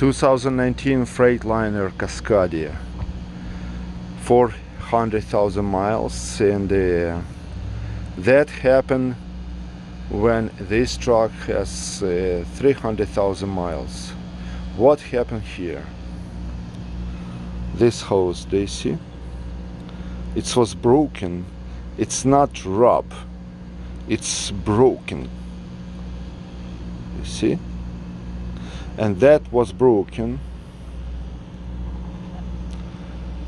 2019 Freightliner Cascadia, 400,000 miles, and that happened when this truck has 300,000 miles. What happened here? This hose, do you see? It was broken. It's not rub, it's broken. You see? And that was broken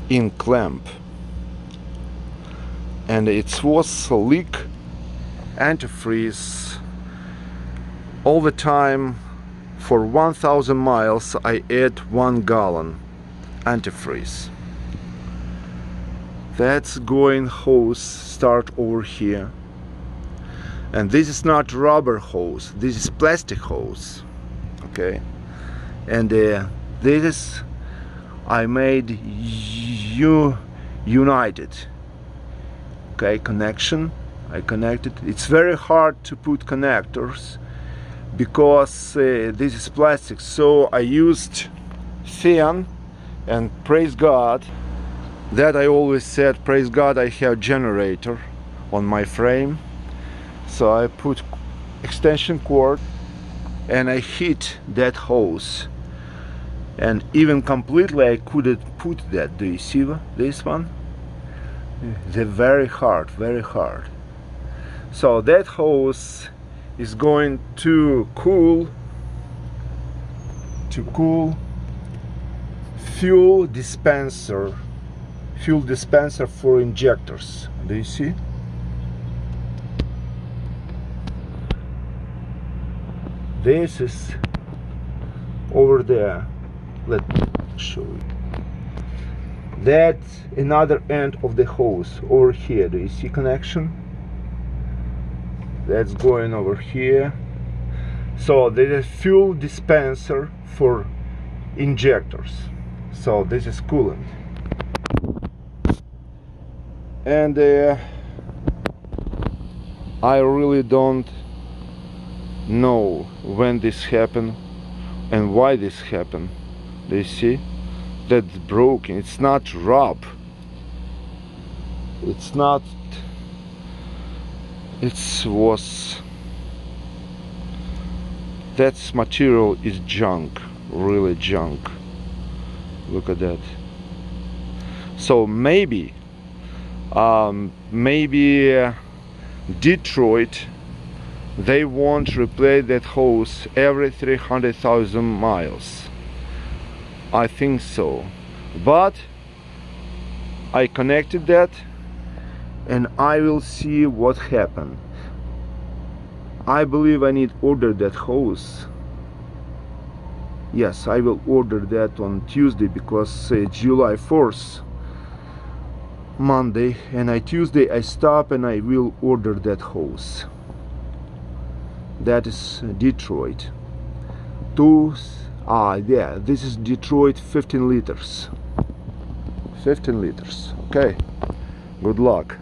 in clamp, and it was a leak antifreeze all the time. For 1,000 miles I add 1 gallon antifreeze. That's going hose start over here, and this is not rubber hose, this is plastic hose, okay? And this is I made united, okay, connection. I connected. It's very hard to put connectors because this is plastic, so I used thin, and praise God that I always said, praise God I have generator on my frame. So I put extension cord and I hit that hose, and even completely I couldn't put that. Do you see this one? They're very hard, very hard. So that hose is going to cool fuel dispenser for injectors. Do you see? This is over there. Let me show you. That's another end of the hose over here. Do you see connection? That's going over here. So there's a fuel dispenser for injectors. So this is coolant. And I really don't know when this happened and why this happened. Do you see? That's broken. It's not rub. It's not. It was. That material is junk, really junk. Look at that. So maybe Detroit, they won't replace that hose every 300,000 miles. I think so, but I connected that and I will see what happened. I believe I need to order that hose. Yes, I will order that on Tuesday because July 4th, Monday, and Tuesday I stop and I will order that hose. That is Detroit. Yeah, this is Detroit, 15 liters. 15 liters. Okay, good luck.